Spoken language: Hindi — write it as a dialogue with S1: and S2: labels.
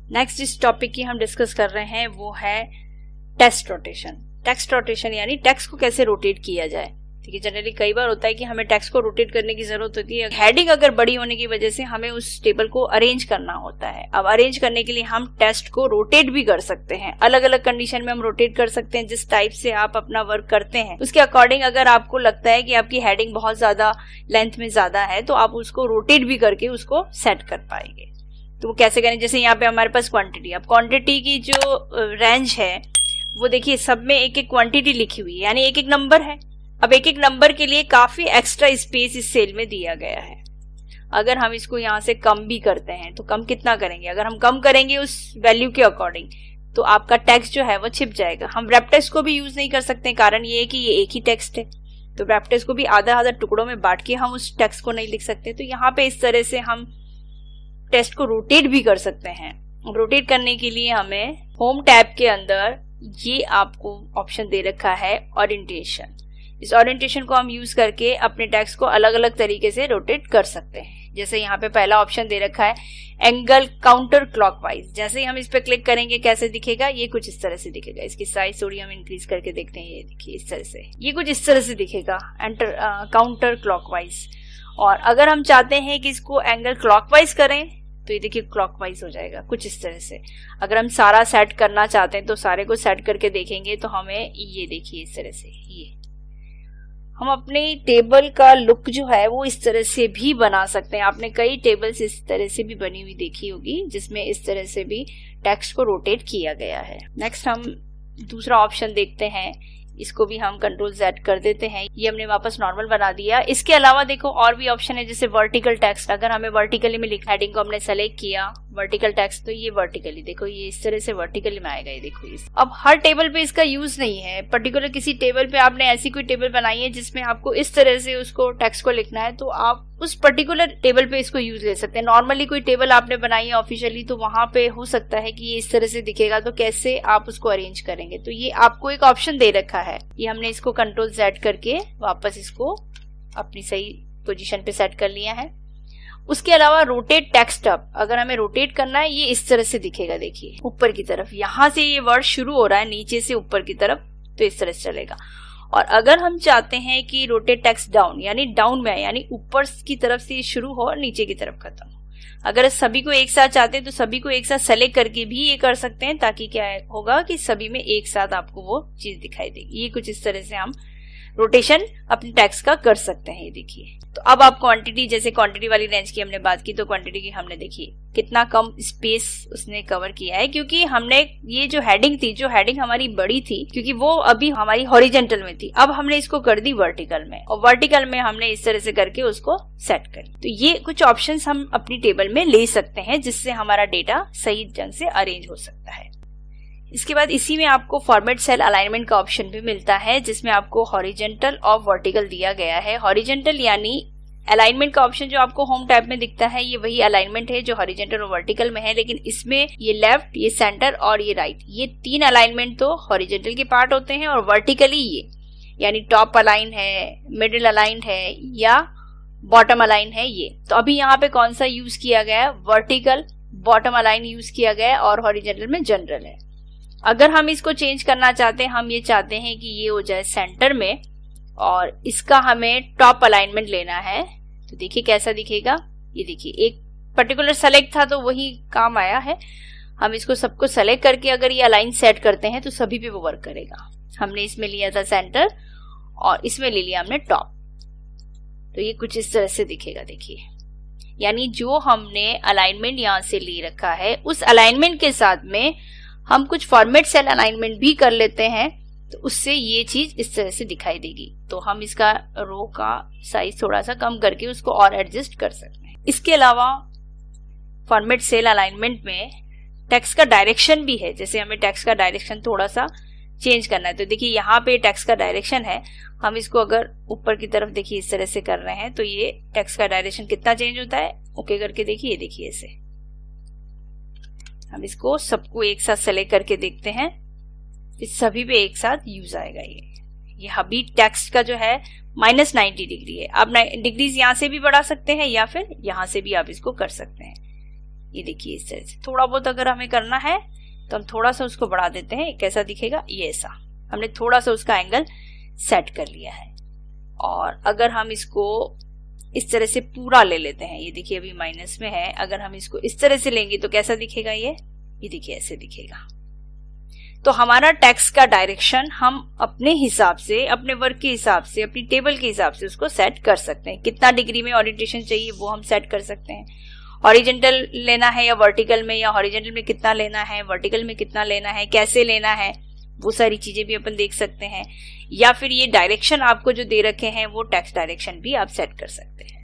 S1: नेक्स्ट जिस टॉपिक की हम डिस्कस कर रहे हैं वो है टेक्स्ट रोटेशन। टेक्स्ट रोटेशन यानी टेक्स्ट को कैसे रोटेट किया जाए। ठीक है, जनरली कई बार होता है कि हमें टेक्स्ट को रोटेट करने की जरूरत होती है। हेडिंग अगर बड़ी होने की वजह से हमें उस टेबल को अरेंज करना होता है। अब अरेंज करने के लिए हम टेक्स्ट को रोटेट भी कर सकते हैं, अलग अलग कंडीशन में हम रोटेट कर सकते हैं। जिस टाइप से आप अपना वर्क करते हैं उसके अकॉर्डिंग अगर आपको लगता है कि आपकी हेडिंग बहुत ज्यादा लेंथ में ज्यादा है तो आप उसको रोटेट भी करके उसको सेट कर पाएंगे। तो वो कैसे करें, जैसे यहाँ पे हमारे पास क्वांटिटी, अब क्वांटिटी की जो रेंज है वो देखिए सब में एक एक क्वांटिटी लिखी हुई है, यानी एक एक नंबर है। अब एक एक नंबर के लिए काफी एक्स्ट्रा स्पेस इस सेल में दिया गया है। अगर हम इसको यहाँ से कम भी करते हैं तो कम कितना करेंगे, अगर हम कम करेंगे उस वैल्यू के अकॉर्डिंग तो आपका टेक्स्ट जो है वो छिप जाएगा। हम रैप टेक्स्ट को भी यूज नहीं कर सकते, कारण ये है कि ये एक ही टेक्स्ट है। तो रैप टेक्स्ट को भी आधा आधा टुकड़ों में बांट के हम उस टेक्स्ट को नहीं लिख सकते। तो यहाँ पे इस तरह से हम टेक्स्ट को रोटेट भी कर सकते हैं। रोटेट करने के लिए हमें होम टैब के अंदर ये आपको ऑप्शन दे रखा है ओरिएंटेशन। इस ओरिएंटेशन को हम यूज करके अपने टेक्स्ट को अलग अलग तरीके से रोटेट कर सकते हैं। जैसे यहाँ पे पहला ऑप्शन दे रखा है एंगल काउंटर क्लॉकवाइज। जैसे ही हम इस पे क्लिक करेंगे कैसे दिखेगा, ये कुछ इस तरह से दिखेगा। इसकी साइज थोड़ी हम इंक्रीज करके देखते हैं, ये देखिए इस तरह से, ये कुछ इस तरह से दिखेगा काउंटर क्लॉकवाइज। और अगर हम चाहते हैं कि इसको एंगल क्लॉकवाइज करें तो ये देखिए क्लॉकवाइज हो जाएगा कुछ इस तरह से। अगर हम सारा सेट करना चाहते हैं तो सारे को सेट करके देखेंगे तो हमें ये देखिए इस तरह से, ये हम अपने टेबल का लुक जो है वो इस तरह से भी बना सकते हैं। आपने कई टेबल्स इस तरह से भी बनी हुई देखी होगी जिसमें इस तरह से भी टेक्स्ट को रोटेट किया गया है। नेक्स्ट हम दूसरा ऑप्शन देखते हैं, इसको भी हम कंट्रोल Z कर देते हैं। ये हमने वापस नॉर्मल बना दिया। इसके अलावा देखो और भी ऑप्शन है, जैसे वर्टिकल टेक्स्ट। अगर हमें वर्टिकली में लिखना, हेडिंग को हमने सेलेक्ट किया वर्टिकल टेक्स्ट, तो ये वर्टिकली देखो ये इस तरह से वर्टिकली में आएगा। ये देखो इस अब हर टेबल पे इसका यूज नहीं है। पर्टिकुलर किसी टेबल पे आपने ऐसी कोई टेबल बनाई है जिसमें आपको इस तरह से उसको टेक्स्ट को लिखना है तो आप उस पर्टिकुलर टेबल पे इसको यूज ले सकते हैं। नॉर्मली कोई टेबल आपने बनाई है ऑफिशियली तो वहां पे हो सकता है कि ये इस तरह से दिखेगा, तो कैसे आप उसको अरेंज करेंगे। तो ये आपको एक ऑप्शन दे रखा है, ये हमने इसको कंट्रोल Z करके वापस इसको अपनी सही पोजीशन पे सेट कर लिया है। उसके अलावा रोटेट टेक्स्ट अप, अगर हमें रोटेट करना है ये इस तरह से दिखेगा। देखिए ऊपर की तरफ, यहां से ये वर्ड शुरू हो रहा है नीचे से ऊपर की तरफ, तो इस तरह से चलेगा। और अगर हम चाहते हैं कि रोटेट टेक्स्ट डाउन यानी डाउन में, यानी ऊपर की तरफ से शुरू हो और नीचे की तरफ खत्म हो, अगर सभी को एक साथ चाहते हैं तो सभी को एक साथ सेलेक्ट करके भी ये कर सकते हैं, ताकि क्या होगा कि सभी में एक साथ आपको वो चीज दिखाई देगी। ये कुछ इस तरह से हम रोटेशन अपने टेक्स्ट का कर सकते हैं। ये देखिए, तो अब आप क्वांटिटी, जैसे क्वांटिटी वाली रेंज की हमने बात की, तो क्वांटिटी की हमने देखी कितना कम स्पेस उसने कवर किया है, क्योंकि हमने ये जो हेडिंग थी, जो हेडिंग हमारी बड़ी थी, क्योंकि वो अभी हमारी हॉरिजेंटल में थी, अब हमने इसको कर दी वर्टिकल में, और वर्टिकल में हमने इस तरह से करके उसको सेट करी। तो ये कुछ ऑप्शंस हम अपनी टेबल में ले सकते हैं जिससे हमारा डेटा सही ढंग से अरेंज हो सकता है। इसके बाद इसी में आपको फॉर्मेट सेल अलाइनमेंट का ऑप्शन भी मिलता है, जिसमें आपको हॉरिजेंटल और वर्टिकल दिया गया है। हॉरिजेंटल यानी अलाइनमेंट का ऑप्शन जो आपको होम टैब में दिखता है, ये वही अलाइनमेंट है जो हॉरिजेंटल और वर्टिकल में है, लेकिन इसमें ये लेफ्ट, ये सेंटर और ये राइट, ये तीन अलाइनमेंट तो हॉरिजेंटल के पार्ट होते हैं, और वर्टिकली ये यानी टॉप अलाइन है, मिडिल अलाइन है या बॉटम अलाइन है ये। तो अभी यहाँ पे कौन सा यूज किया गया है, वर्टिकल बॉटम अलाइन यूज किया गया है, और हॉरिजेंटल में जनरल है। अगर हम इसको चेंज करना चाहते हैं, हम ये चाहते हैं कि ये हो जाए सेंटर में और इसका हमें टॉप अलाइनमेंट लेना है, तो देखिए कैसा दिखेगा। ये देखिए एक पर्टिकुलर सेलेक्ट था तो वही काम आया है। हम इसको सबको सेलेक्ट करके अगर ये अलाइन सेट करते हैं तो सभी पे वो वर्क करेगा। हमने इसमें लिया था सेंटर और इसमें ले लिया हमने टॉप, तो ये कुछ इस तरह से दिखेगा। देखिए, यानी जो हमने अलाइनमेंट यहाँ से ले रखा है उस अलाइनमेंट के साथ में हम कुछ फॉर्मेट सेल अलाइनमेंट भी कर लेते हैं, तो उससे ये चीज इस तरह से दिखाई देगी। तो हम इसका रो का साइज थोड़ा सा कम करके उसको और एडजस्ट कर सकते हैं। इसके अलावा फॉर्मेट सेल अलाइनमेंट में टेक्स्ट का डायरेक्शन भी है। जैसे हमें टेक्स्ट का डायरेक्शन थोड़ा सा चेंज करना है, तो देखिए यहाँ पे टेक्स्ट का डायरेक्शन है, हम इसको अगर ऊपर की तरफ देखिए इस तरह से कर रहे हैं तो ये टेक्स्ट का डायरेक्शन कितना चेंज होता है, ओके करके देखिए। देखिए ऐसे हम इसको सबको एक साथ सेलेक्ट करके देखते हैं, इस सभी पे एक साथ यूज आएगा। ये अभी टेक्स्ट का जो है -90 डिग्री है। आप डिग्रीज यहाँ से भी बढ़ा सकते हैं या फिर यहाँ से भी आप इसको कर सकते हैं। ये देखिए इस तरह से। थोड़ा बहुत अगर हमें करना है तो हम थोड़ा सा उसको बढ़ा देते हैं। कैसा दिखेगा, ये ऐसा। हमने थोड़ा सा उसका एंगल सेट कर लिया है। और अगर हम इसको इस तरह से पूरा ले लेते हैं, ये देखिए अभी माइनस में है, अगर हम इसको इस तरह से लेंगे तो कैसा दिखेगा, ये देखिए ऐसे दिखेगा। तो हमारा टेक्स्ट का डायरेक्शन हम अपने हिसाब से, अपने वर्क के हिसाब से, अपनी टेबल के हिसाब से उसको सेट कर सकते हैं। कितना डिग्री में ओरिएंटेशन चाहिए वो हम सेट कर सकते हैं। हॉरिजॉन्टल लेना है या वर्टिकल में, या हॉरिजॉन्टल में कितना लेना है, वर्टिकल में कितना लेना है, कैसे लेना है, वो सारी चीजें भी अपन देख सकते हैं। या फिर ये डायरेक्शन आपको जो दे रखे हैं वो टेक्स्ट डायरेक्शन भी आप सेट कर सकते हैं।